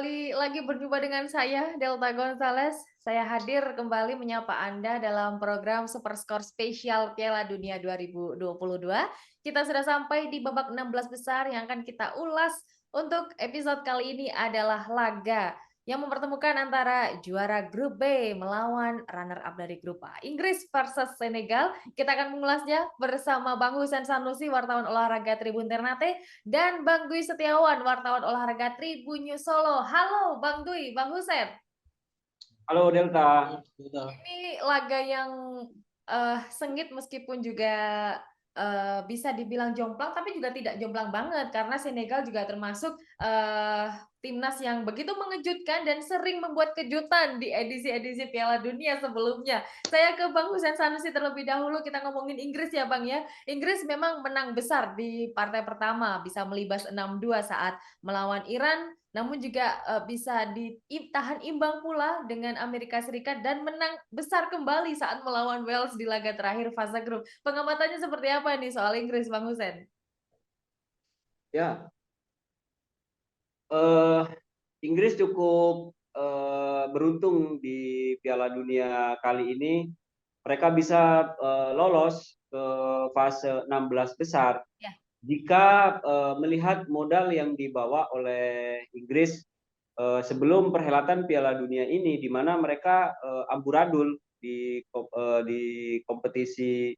kembali lagi berjumpa dengan saya, Delta Gonzales. Saya hadir kembali menyapa Anda dalam program Superskor Spesial Piala Dunia 2022. Kita sudah sampai di babak 16 besar yang akan kita ulas. Untuk episode kali ini adalah laga yang mempertemukan antara juara grup B melawan runner-up dari grup A. Inggris versus Senegal. Kita akan mengulasnya bersama Bang Husen Sanusi, wartawan olahraga Tribun Ternate, dan Bang Dwi Setiawan, wartawan olahraga Tribun News Solo. Halo Bang Dwi, Bang Husen. Halo Delta. Ini laga yang sengit meskipun juga bisa dibilang jomplang, tapi juga tidak jomplang banget karena Senegal juga termasuk timnas yang begitu mengejutkan dan sering membuat kejutan di edisi-edisi Piala Dunia sebelumnya. Saya ke Bang Husen Sanusi terlebih dahulu. Kita ngomongin Inggris ya Bang ya. Inggris memang menang besar di partai pertama, bisa melibas 6-2 saat melawan Iran, namun juga bisa ditahan imbang pula dengan Amerika Serikat dan menang besar kembali saat melawan Wales di laga terakhir fase grup. Pengamatannya seperti apa nih soal Inggris, Bang Husen? Ya, Inggris cukup beruntung di Piala Dunia kali ini. Mereka bisa lolos ke fase 16 besar Ya. jika melihat modal yang dibawa oleh Inggris sebelum perhelatan Piala Dunia ini, di mana mereka amburadul di kompetisi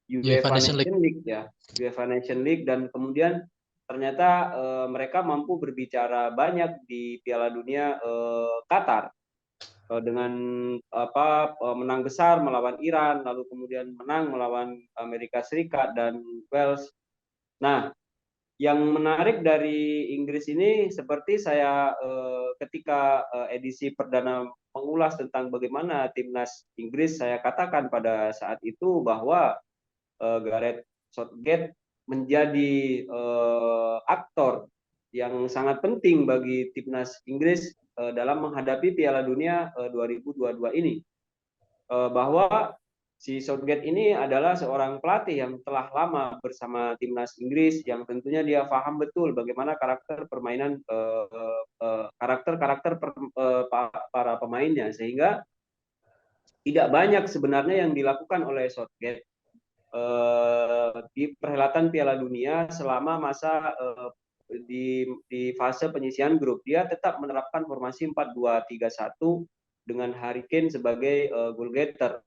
UEFA UEFA Nation League. Nation League ya, UEFA Nation League, dan kemudian ternyata mereka mampu berbicara banyak di Piala Dunia Qatar dengan menang besar melawan Iran, lalu kemudian menang melawan Amerika Serikat dan Wales. Nah, yang menarik dari Inggris ini seperti saya ketika edisi perdana mengulas tentang bagaimana timnas Inggris, saya katakan pada saat itu bahwa Gareth Southgate menjadi aktor yang sangat penting bagi timnas Inggris dalam menghadapi Piala Dunia 2022 ini. Bahwa si Southgate ini adalah seorang pelatih yang telah lama bersama timnas Inggris, yang tentunya dia paham betul bagaimana karakter permainan para pemainnya, sehingga tidak banyak sebenarnya yang dilakukan oleh Southgate di perhelatan Piala Dunia selama masa di fase penyisihan grup. Dia tetap menerapkan formasi 4-2-3-1 dengan Harry Kane sebagai goal getter.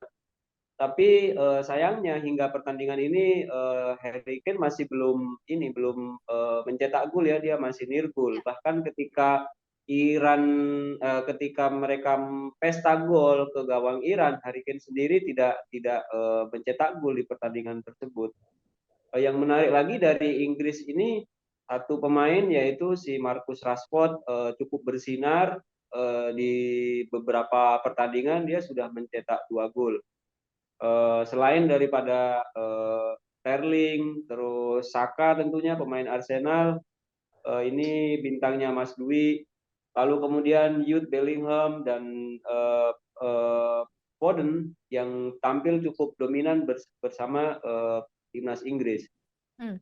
Tapi sayangnya hingga pertandingan ini Harry Kane masih belum mencetak gol ya, dia masih nirgul. Bahkan ketika Iran ketika mereka pesta gol ke gawang Iran, Harry Kane sendiri tidak mencetak gol di pertandingan tersebut. Yang menarik lagi dari Inggris ini, satu pemain yaitu si Marcus Rashford cukup bersinar di beberapa pertandingan, dia sudah mencetak 2 gol. Selain daripada Sterling, terus Saka tentunya pemain Arsenal, ini bintangnya Mas Dwi, lalu kemudian Jude Bellingham dan Foden yang tampil cukup dominan bersama timnas Inggris.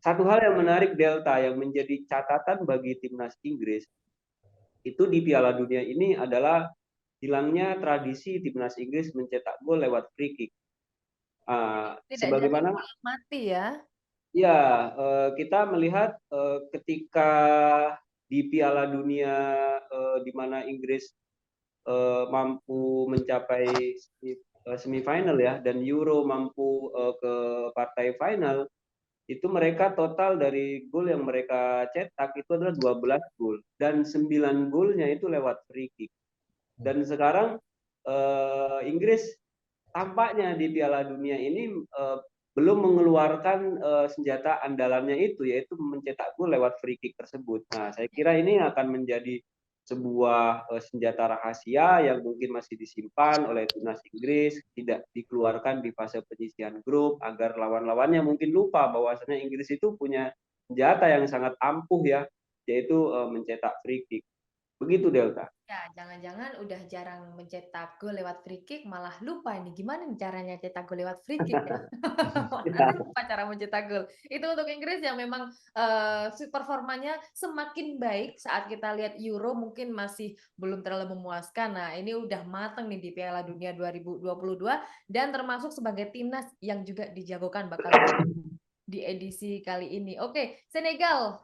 Satu hal yang menarik Delta yang menjadi catatan bagi timnas Inggris itu di Piala Dunia ini adalah hilangnya tradisi timnas Inggris mencetak gol lewat free kick. Tidak jadi Sebagaimana bola mati ya. ya, kita melihat ketika di Piala Dunia di mana Inggris mampu mencapai semifinal ya, dan Euro mampu ke partai final, itu mereka total dari gol yang mereka cetak itu adalah 12 gol, dan 9 golnya itu lewat free kick. Dan sekarang Inggris tampaknya di Piala Dunia ini belum mengeluarkan senjata andalannya itu, yaitu mencetak gol lewat free kick tersebut. Nah, saya kira ini akan menjadi sebuah senjata rahasia yang mungkin masih disimpan oleh timnas Inggris, tidak dikeluarkan di fase penyisihan grup agar lawan-lawannya mungkin lupa bahwasanya Inggris itu punya senjata yang sangat ampuh ya, yaitu mencetak free kick. Begitu Delta. Ya, jangan-jangan udah jarang mencetak gol lewat free kick, malah lupa ini gimana nih caranya cetak gol lewat free kick ya. Nanti lupa cara mencetak gol. Itu untuk Inggris yang memang performanya semakin baik saat kita lihat Euro mungkin masih belum terlalu memuaskan. Nah, ini udah matang nih di Piala Dunia 2022 dan termasuk sebagai timnas yang juga dijagokan bakal di edisi kali ini. Oke, Senegal,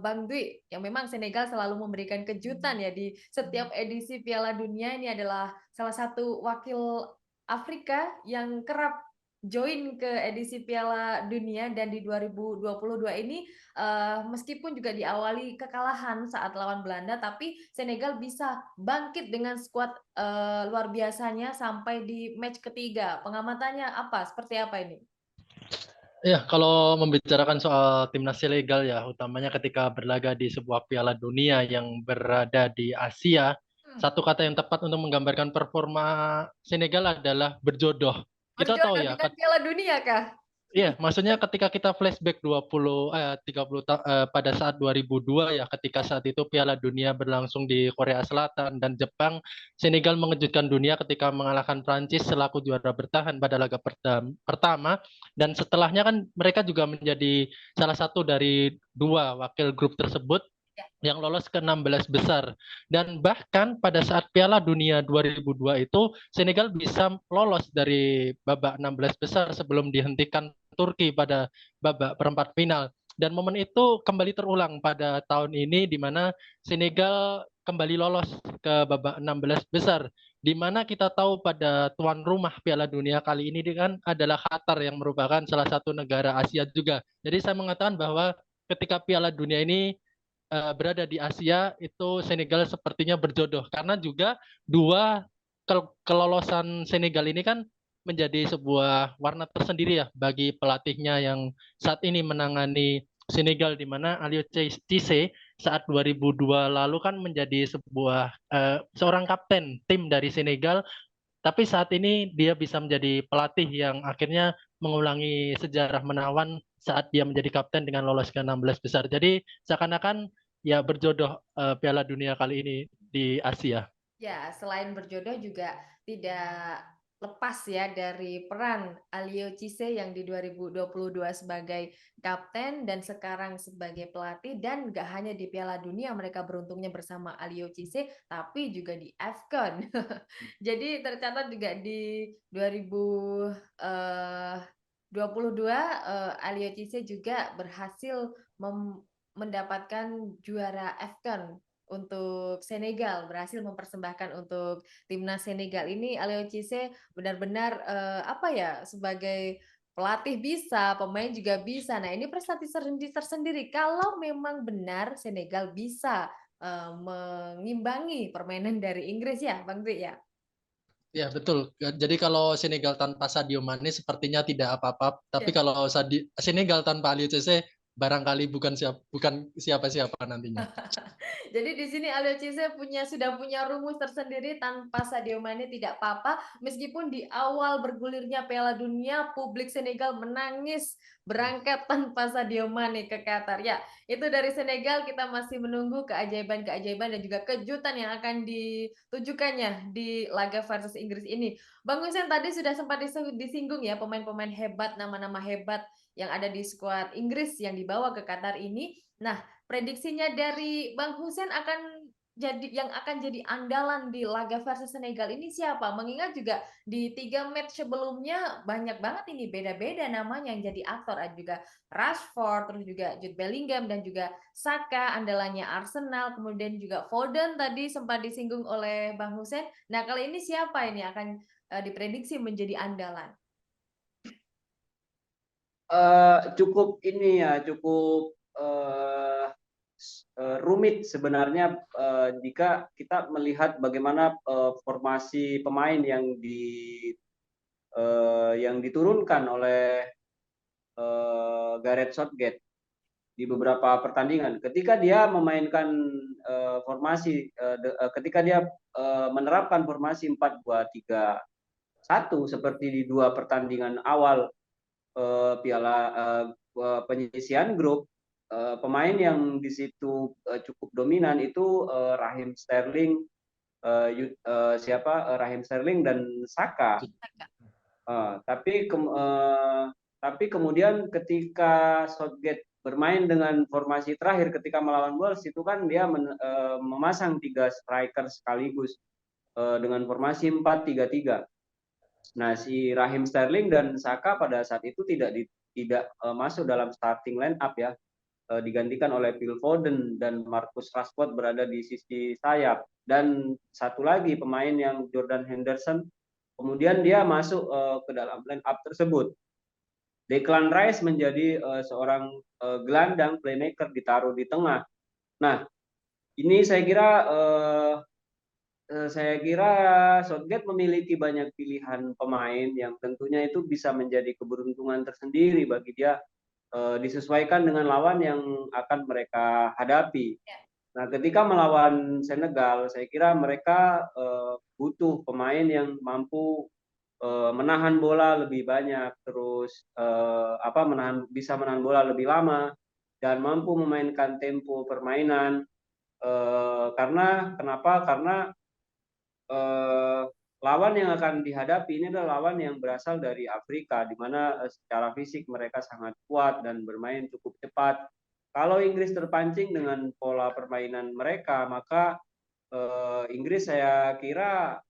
Bang Dwi, yang memang Senegal selalu memberikan kejutan ya di setiap edisi Piala Dunia. Ini adalah salah satu wakil Afrika yang kerap join ke edisi Piala Dunia dan di 2022 ini meskipun juga diawali kekalahan saat lawan Belanda, tapi Senegal bisa bangkit dengan skuad luar biasanya sampai di match ketiga. Pengamatannya apa? Seperti apa ini? Ya, kalau membicarakan soal timnas Senegal ya, utamanya ketika berlaga di sebuah Piala Dunia yang berada di Asia, satu kata yang tepat untuk menggambarkan performa Senegal adalah berjodoh. Kita tahu Berjodoh ya, dengan Piala Dunia kah? iya, maksudnya ketika kita flashback 30 pada saat 2002 ya, ketika saat itu Piala Dunia berlangsung di Korea Selatan dan Jepang, Senegal mengejutkan dunia ketika mengalahkan Prancis selaku juara bertahan pada laga pertama, dan setelahnya kan mereka juga menjadi salah satu dari dua wakil grup tersebut yang lolos ke 16 besar. Dan bahkan pada saat Piala Dunia 2002 itu Senegal bisa lolos dari babak 16 besar sebelum dihentikan Turki pada babak perempat final. Dan momen itu kembali terulang pada tahun ini di mana Senegal kembali lolos ke babak 16 besar. Di mana kita tahu pada tuan rumah Piala Dunia kali ini kan adalah Qatar yang merupakan salah satu negara Asia juga. Jadi saya mengatakan bahwa ketika Piala Dunia ini berada di Asia itu Senegal sepertinya berjodoh karena juga dua kelolosan Senegal ini kan menjadi sebuah warna tersendiri ya bagi pelatihnya yang saat ini menangani Senegal di mana Aliou Cisse saat 2002 lalu kan menjadi seorang kapten tim dari Senegal, tapi saat ini dia bisa menjadi pelatih yang akhirnya mengulangi sejarah menawan saat dia menjadi kapten dengan lolos ke 16 besar. Jadi seakan-akan ya berjodoh Piala Dunia kali ini di Asia. Ya, selain berjodoh juga tidak lepas ya dari peran Aliou Cisse yang di 2022 sebagai kapten dan sekarang sebagai pelatih, dan gak hanya di Piala Dunia mereka beruntungnya bersama Aliou Cisse tapi juga di AFCON. Jadi tercatat juga di 2022 Aliou Cisse juga berhasil mendapatkan juara AFCON untuk Senegal, berhasil mempersembahkan untuk timnas Senegal ini. Aliou Cisse benar-benar apa ya, sebagai pelatih bisa, pemain juga bisa. Nah, ini prestasi tersendiri kalau memang benar Senegal bisa mengimbangi permainan dari Inggris ya, Bang Dwi ya. Ya, betul. Jadi kalau Senegal tanpa Sadio Mane sepertinya tidak apa-apa, tapi Ya. kalau Senegal tanpa Aliou Cisse barangkali bukan siapa-siapa nantinya. Jadi di sini Aliou Cisse sudah punya rumus tersendiri, tanpa Sadio Mane tidak apa-apa. Meskipun di awal bergulirnya Piala Dunia publik Senegal menangis berangkat tanpa Sadio Mane ke Qatar. Ya, itu dari Senegal. Kita masih menunggu keajaiban-keajaiban dan juga kejutan yang akan ditujukannya di laga versus Inggris ini. Bang Hussein tadi sudah sempat disinggung ya pemain-pemain hebat, nama-nama hebat yang ada di skuad Inggris yang dibawa ke Qatar ini. Nah, prediksinya dari Bang Hussein akan jadi andalan di laga versus Senegal ini siapa? Mengingat juga di 3 match sebelumnya banyak banget ini beda-beda namanya yang jadi aktor. Ada juga Rashford, terus juga Jude Bellingham dan juga Saka andalannya Arsenal, kemudian juga Foden tadi sempat disinggung oleh Bang Hussein. Nah, kali ini siapa ini akan diprediksi menjadi andalan? Cukup ini ya, cukup rumit sebenarnya jika kita melihat bagaimana formasi pemain yang diturunkan oleh Gareth Southgate di beberapa pertandingan. Ketika dia memainkan ketika dia menerapkan formasi 4-2-3-1 seperti di 2 pertandingan awal penyisian grup, pemain yang di situ cukup dominan itu Raheem Sterling, Raheem Sterling dan Saka. Tapi kemudian ketika Southgate bermain dengan formasi terakhir ketika melawan Wolves itu kan dia memasang 3 striker sekaligus dengan formasi 4-3-3. Nah, si Raheem Sterling dan Saka pada saat itu tidak masuk dalam starting line up ya, digantikan oleh Phil Foden dan Marcus Rashford berada di sisi sayap, dan satu lagi pemain yang Jordan Henderson kemudian dia masuk ke dalam line up tersebut. Declan Rice menjadi seorang gelandang playmaker ditaruh di tengah. Nah, ini saya kira Southgate memiliki banyak pilihan pemain yang tentunya itu bisa menjadi keberuntungan tersendiri bagi dia, disesuaikan dengan lawan yang akan mereka hadapi. Nah, ketika melawan Senegal, saya kira mereka butuh pemain yang mampu menahan bola lebih banyak, terus bisa menahan bola lebih lama dan mampu memainkan tempo permainan. Karena lawan yang akan dihadapi ini adalah lawan yang berasal dari Afrika, di mana secara fisik mereka sangat kuat dan bermain cukup cepat. Kalau Inggris terpancing dengan pola permainan mereka, maka Inggris saya kira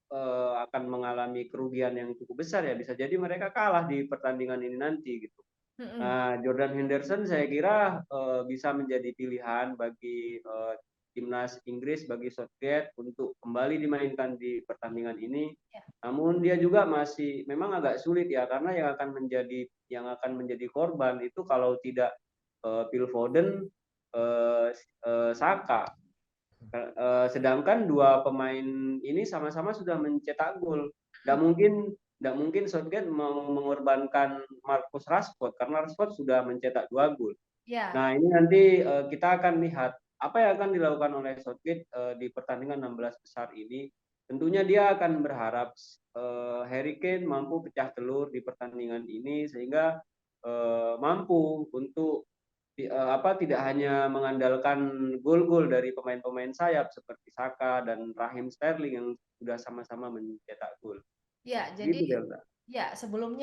akan mengalami kerugian yang cukup besar ya. Bisa jadi mereka kalah di pertandingan ini nanti gitu. Nah, Jordan Henderson saya kira bisa menjadi pilihan bagi timnas Inggris, bagi Southgate untuk kembali dimainkan di pertandingan ini. Namun dia juga masih memang agak sulit ya, karena yang akan menjadi korban itu kalau tidak Phil Foden, Saka. Sedangkan dua pemain ini sama-sama sudah mencetak gol. Tidak mungkin Southgate mau mengorbankan Marcus Rashford karena Rashford sudah mencetak 2 gol. Nah, ini nanti kita akan lihat apa yang akan dilakukan oleh Southgate di pertandingan 16 besar ini. Tentunya dia akan berharap Harry Kane mampu pecah telur di pertandingan ini sehingga mampu untuk tidak hanya mengandalkan gol-gol dari pemain-pemain sayap seperti Saka dan Raheem Sterling yang sudah sama-sama mencetak gol. Ya, Gitu, jadi Delta. ya sebelum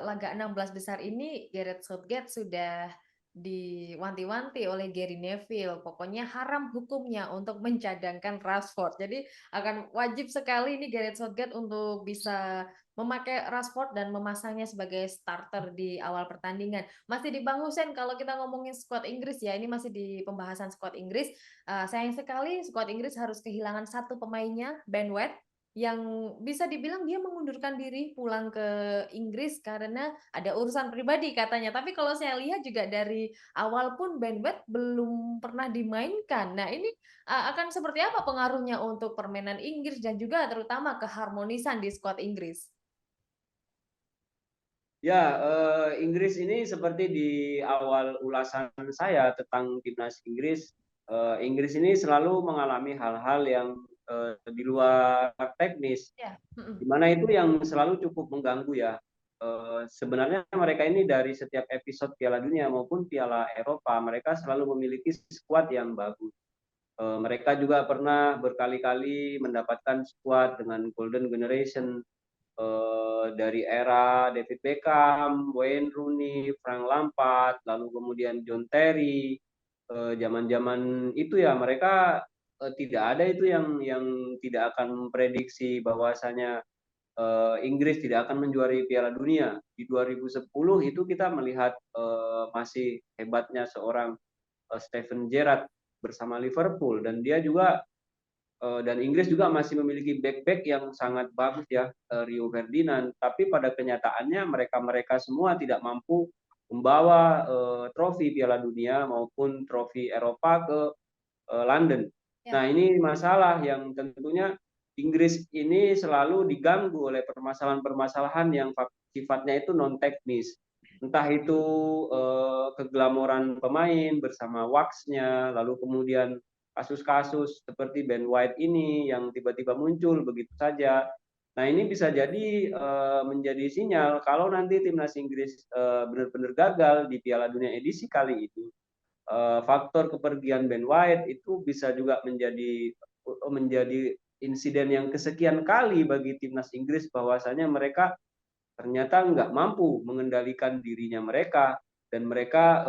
laga 16 besar ini Gareth Southgate sudah diwanti-wanti oleh Gary Neville. Pokoknya haram hukumnya untuk mencadangkan Rashford. Jadi akan wajib sekali ini Gareth Southgate untuk bisa memakai Rashford dan memasangnya sebagai starter di awal pertandingan. Masih di Bang Hussein, kalau kita ngomongin skuad Inggris ya, ini masih di pembahasan skuad Inggris. Sayang sekali skuad Inggris harus kehilangan satu pemainnya, Ben White, yang bisa dibilang dia mengundurkan diri pulang ke Inggris karena ada urusan pribadi katanya. Tapi kalau saya lihat juga dari awal pun Ben White belum pernah dimainkan. Nah, ini akan seperti apa pengaruhnya untuk permainan Inggris dan juga terutama keharmonisan di skuad Inggris? Ya, Inggris ini seperti di awal ulasan saya tentang timnas Inggris, Inggris ini selalu mengalami hal-hal yang di luar teknis, di mana itu yang selalu cukup mengganggu ya. Sebenarnya mereka ini dari setiap episode Piala Dunia maupun Piala Eropa, mereka selalu memiliki skuad yang bagus. Mereka juga pernah berkali-kali mendapatkan skuad dengan Golden Generation, dari era David Beckham, Wayne Rooney, Frank Lampard, lalu kemudian John Terry. Zaman-zaman itu ya mereka tidak ada itu yang tidak akan memprediksi bahwasanya Inggris tidak akan menjuari Piala Dunia. Di 2010 itu kita melihat masih hebatnya seorang Steven Gerrard bersama Liverpool, dan dia juga dan Inggris juga masih memiliki back-back yang sangat bagus ya, Rio Ferdinand. Tapi pada kenyataannya mereka semua tidak mampu membawa trofi Piala Dunia maupun trofi Eropa ke London. Nah, ini masalah yang tentunya Inggris ini selalu diganggu oleh permasalahan-permasalahan yang sifatnya itu non teknis. Entah itu keglamoran pemain bersama wax-nya, lalu kemudian kasus-kasus seperti Ben White ini yang tiba-tiba muncul begitu saja, Nah, ini bisa jadi menjadi sinyal kalau nanti timnas Inggris benar-benar gagal di Piala Dunia edisi kali ini, faktor kepergian Ben White itu bisa juga menjadi insiden yang kesekian kali bagi timnas Inggris, bahwasanya mereka ternyata nggak mampu mengendalikan dirinya mereka, dan mereka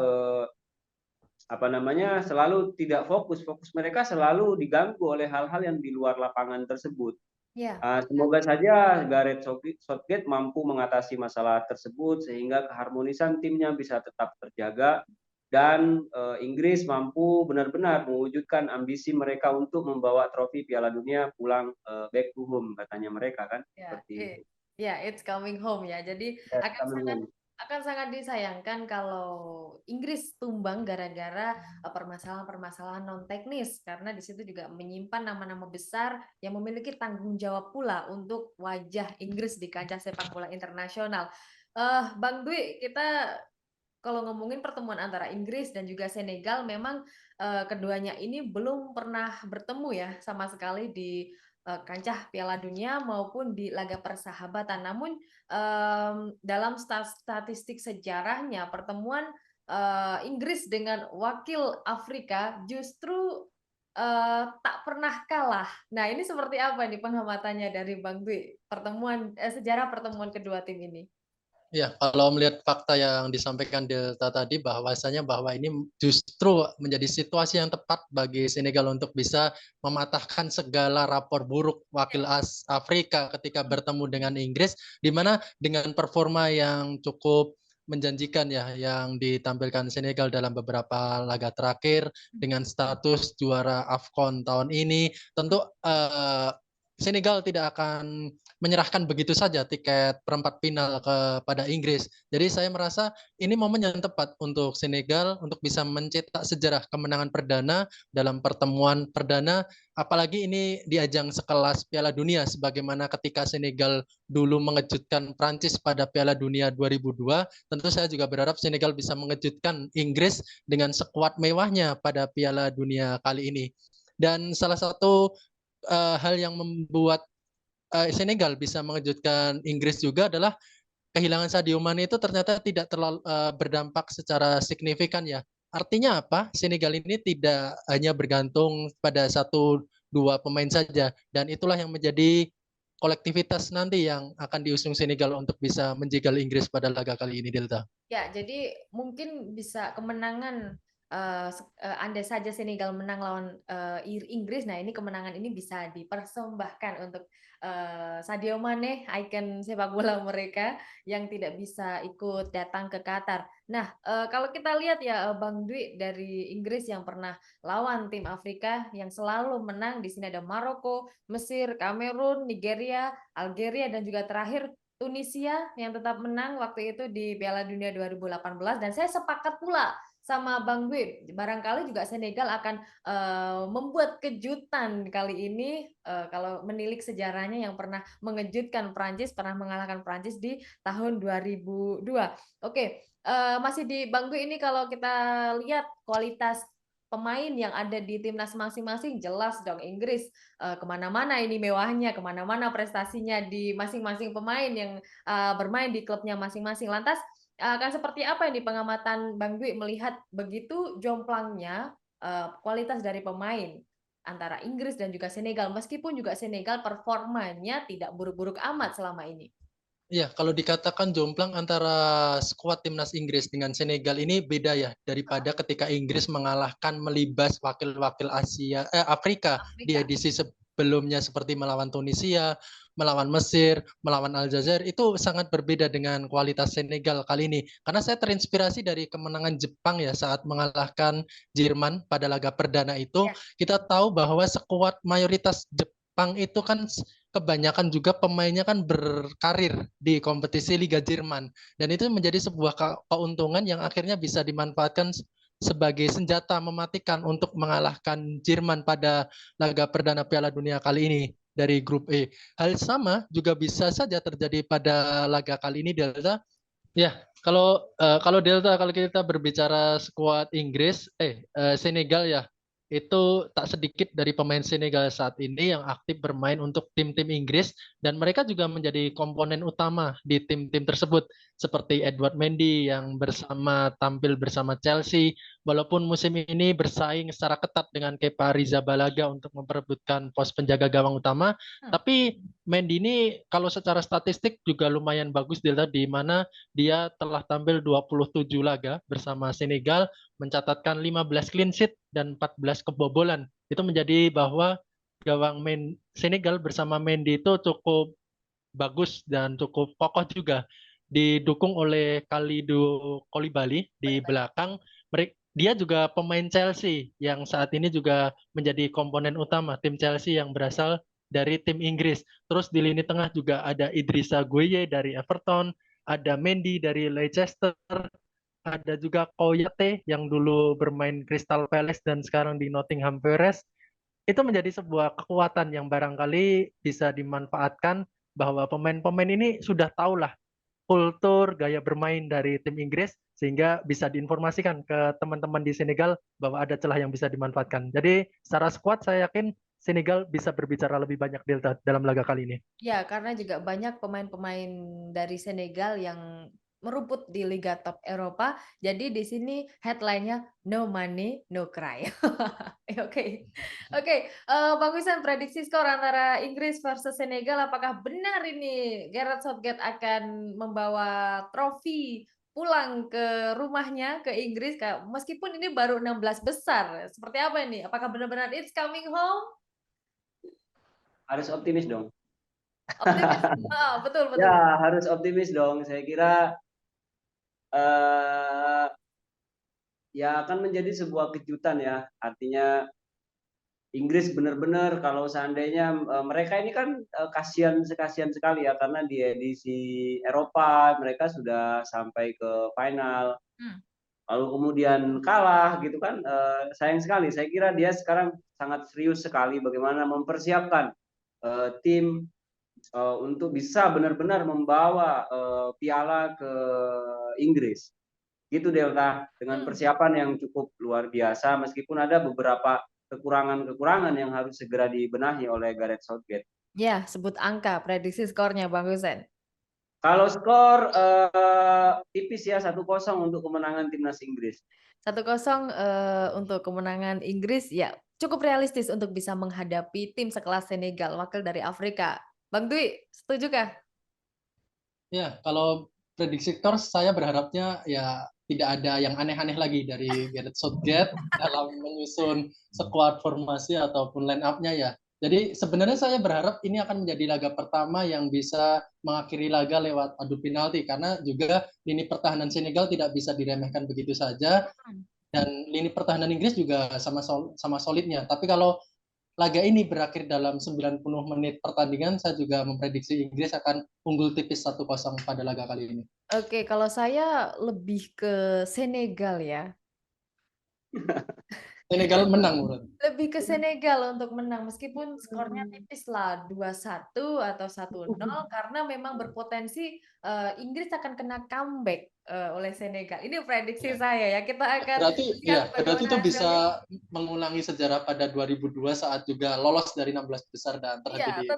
selalu tidak fokus mereka selalu diganggu oleh hal-hal yang di luar lapangan tersebut. Ya, Semoga saja Gareth Southgate mampu mengatasi masalah tersebut sehingga keharmonisan timnya bisa tetap terjaga, dan Inggris mampu benar-benar mewujudkan ambisi mereka untuk membawa trofi Piala Dunia pulang, back to home katanya mereka kan, ya, seperti itu. ya, it's coming home ya. Jadi Yes, akan coming sangat home. disayangkan kalau Inggris tumbang gara-gara permasalahan-permasalahan non teknis, karena di situ juga menyimpan nama-nama besar yang memiliki tanggung jawab pula untuk wajah Inggris di kancah sepak bola internasional. Bang Dwi, kita kalau ngomongin pertemuan antara Inggris dan juga Senegal, memang keduanya ini belum pernah bertemu ya sama sekali di kancah Piala Dunia maupun di laga persahabatan. Namun dalam statistik sejarahnya, pertemuan Inggris dengan wakil Afrika justru tak pernah kalah. Nah, ini seperti apa nih penghamatannya dari Bang Dwi, sejarah pertemuan kedua tim ini? Ya, kalau melihat fakta yang disampaikan Delta tadi, bahwasanya bahwa ini justru menjadi situasi yang tepat bagi Senegal untuk bisa mematahkan segala rapor buruk wakil Afrika ketika bertemu dengan Inggris, di mana dengan performa yang cukup menjanjikan ya yang ditampilkan Senegal dalam beberapa laga terakhir dengan status juara AFCON tahun ini, tentu Senegal tidak akan menyerahkan begitu saja tiket perempat final kepada Inggris. Jadi saya merasa ini momen yang tepat untuk Senegal untuk bisa mencetak sejarah kemenangan perdana dalam pertemuan perdana, apalagi ini di ajang sekelas Piala Dunia, sebagaimana ketika Senegal dulu mengejutkan Prancis pada Piala Dunia 2002, tentu saya juga berharap Senegal bisa mengejutkan Inggris dengan sekuat mewahnya pada Piala Dunia kali ini. Dan salah satu hal yang membuat Senegal bisa mengejutkan Inggris juga adalah kehilangan Sadio Mane itu ternyata tidak terlalu berdampak secara signifikan ya. Artinya apa? Senegal ini tidak hanya bergantung pada satu dua pemain saja, dan itulah yang menjadi kolektivitas nanti yang akan diusung Senegal untuk bisa menjegal Inggris pada laga kali ini, Delta. Ya, jadi mungkin bisa kemenangan andai saja Senegal menang lawan Inggris. Nah, ini kemenangan ini bisa dipersembahkan untuk Sadio Mane, ikon sepak bola mereka yang tidak bisa ikut datang ke Qatar. Nah, kalau kita lihat ya Bang Dwi, dari Inggris yang pernah lawan tim Afrika yang selalu menang, di sini ada Maroko, Mesir, Kamerun, Nigeria, Algeria, dan juga terakhir Tunisia yang tetap menang waktu itu di Piala Dunia 2018. Dan saya sepakat pula sama Bang Dwi, barangkali juga Senegal akan membuat kejutan kali ini kalau menilik sejarahnya yang pernah mengejutkan Prancis, pernah mengalahkan Prancis di tahun 2002. Oke, masih di Bang Dwi ini, kalau kita lihat kualitas pemain yang ada di timnas masing-masing, jelas dong Inggris kemana-mana ini mewahnya, kemana-mana prestasinya di masing-masing pemain yang bermain di klubnya masing-masing. Lantas akan seperti apa ini pengamatan Bang Dwi melihat begitu jomplangnya kualitas dari pemain antara Inggris dan juga Senegal, meskipun juga Senegal performanya tidak buruk-buruk amat selama ini? Iya, kalau dikatakan jomplang antara skuad timnas Inggris dengan Senegal ini beda ya daripada ketika Inggris mengalahkan melibas wakil-wakil Afrika di Afrika. edisi sebelumnya seperti melawan Tunisia, melawan Mesir, melawan Aljazair. Itu sangat berbeda dengan kualitas Senegal kali ini. Karena saya terinspirasi dari kemenangan Jepang ya saat mengalahkan Jerman pada laga perdana itu. Ya. Kita tahu bahwa skuad mayoritas Jepang itu kan kebanyakan juga pemainnya kan berkarir di kompetisi Liga Jerman, dan itu menjadi sebuah keuntungan yang akhirnya bisa dimanfaatkan sebagai senjata mematikan untuk mengalahkan Jerman pada laga perdana Piala Dunia kali ini dari grup E. Hal sama juga bisa saja terjadi pada laga kali ini, Delta. Ya, kalau Delta, kalau kita berbicara skuad Inggris, Senegal ya, itu tak sedikit dari pemain Senegal saat ini yang aktif bermain untuk tim-tim Inggris dan mereka juga menjadi komponen utama di tim-tim tersebut seperti Edward Mendy yang tampil bersama Chelsea walaupun musim ini bersaing secara ketat dengan Kepa Arrizabalaga untuk memperebutkan pos penjaga gawang utama, tapi Mendy ini kalau secara statistik juga lumayan bagus di mana dia telah tampil 27 laga bersama Senegal mencatatkan 15 clean sheet dan 14 kebobolan. Itu menjadi bahwa Senegal bersama Mendy itu cukup bagus dan cukup kokoh juga. Didukung oleh Kalidou Koulibaly di belakang. Dia juga pemain Chelsea yang saat ini juga menjadi komponen utama tim Chelsea yang berasal dari tim Inggris. Terus di lini tengah juga ada Idrissa Gueye dari Everton, ada Mendy dari Leicester, ada juga Koyate yang dulu bermain Crystal Palace dan sekarang di Nottingham Forest. Itu menjadi sebuah kekuatan yang barangkali bisa dimanfaatkan bahwa pemain-pemain ini sudah tahulah kultur gaya bermain dari tim Inggris sehingga bisa diinformasikan ke teman-teman di Senegal bahwa ada celah yang bisa dimanfaatkan. Jadi secara squad saya yakin Senegal bisa berbicara lebih banyak dalam laga kali ini. Ya, karena juga banyak pemain-pemain dari Senegal yang merumput di Liga Top Eropa. Jadi di sini headline-nya no money, no cry. Oke. Bang Wisan, prediksi skor antara Inggris versus Senegal, apakah benar ini Gareth Southgate akan membawa trofi pulang ke rumahnya ke Inggris meskipun ini baru 16 besar. Seperti apa ini? Apakah benar-benar it's coming home? Harus optimis dong. Optimis. Betul. Ya, harus optimis dong. Saya kira ya akan menjadi sebuah kejutan ya. Artinya Inggris benar-benar kalau seandainya mereka ini kan kasihan sekali ya karena di edisi Eropa mereka sudah sampai ke final. Lalu kemudian kalah gitu kan, sayang sekali. Saya kira dia sekarang sangat serius sekali bagaimana mempersiapkan tim untuk bisa benar-benar membawa piala ke Inggris. Gitu Delta, dengan persiapan yang cukup luar biasa meskipun ada beberapa kekurangan-kekurangan yang harus segera dibenahi oleh Gareth Southgate. Ya, sebut angka, prediksi skornya Bang Husen. Kalau skor tipis ya 1-0 untuk kemenangan timnas Inggris. 1-0 untuk kemenangan Inggris ya cukup realistis untuk bisa menghadapi tim sekelas Senegal, wakil dari Afrika. Bang Dwi, setuju kah? Ya, kalau prediksi skor saya berharapnya ya tidak ada yang aneh-aneh lagi dari Gareth Southgate dalam menyusun skuad formasi ataupun line up-nya ya. Jadi sebenarnya saya berharap ini akan menjadi laga pertama yang bisa mengakhiri laga lewat adu penalti karena juga lini pertahanan Senegal tidak bisa diremehkan begitu saja dan lini pertahanan Inggris juga sama solidnya. Tapi kalau laga ini berakhir dalam 90 menit pertandingan, saya juga memprediksi Inggris akan unggul tipis 1-0 pada laga kali ini. Oke, kalau saya lebih ke Senegal ya. Senegal menang menurut. Lebih ke Senegal untuk menang meskipun skornya tipis lah 2-1 atau 1-0 karena memang berpotensi Inggris akan kena comeback oleh Senegal. Ini prediksi saya ya. Kita akan berarti itu bisa mengulangi sejarah pada 2002 saat juga lolos dari 16 besar dan terhenti di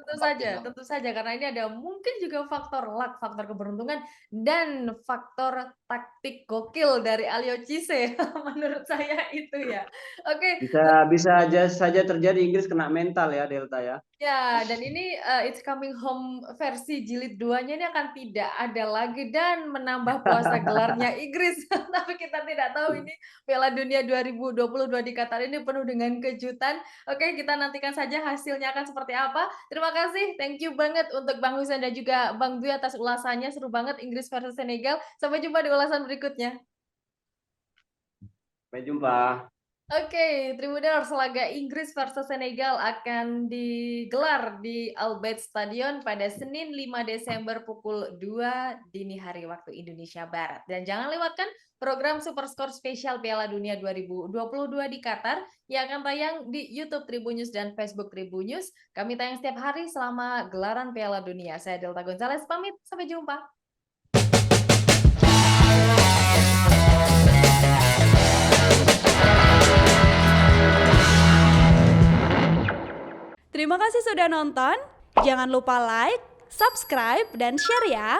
tentu saja karena ini ada mungkin juga faktor luck, faktor keberuntungan dan faktor taktik gokil dari Aliou Cisse. Menurut saya itu ya. Oke. Bisa saja terjadi Inggris kena mental ya Delta ya. Ya, dan ini It's Coming Home versi jilid 2-nya ini akan tidak ada lagi dan menambah puasa gelarnya Inggris. Tapi kita tidak tahu ini Piala Dunia 2022 di Qatar ini penuh dengan kejutan. Oke, kita nantikan saja hasilnya akan seperti apa. Terima kasih, thank you banget untuk Bang Husen dan juga Bang Dwi atas ulasannya. Seru banget Inggris versus Senegal. Sampai jumpa di ulasan berikutnya. Sampai jumpa. Oke, Tribuners, laga Inggris versus Senegal akan digelar di Al Bayt Stadion pada Senin 5 Desember pukul 2 dini hari waktu Indonesia Barat. Dan jangan lewatkan program Super Score spesial Piala Dunia 2022 di Qatar yang akan tayang di YouTube Tribunnews dan Facebook Tribunnews. Kami tayang setiap hari selama gelaran Piala Dunia. Saya Delta Gonzalez pamit, sampai jumpa. Terima kasih sudah nonton. Jangan lupa like, subscribe, dan share ya.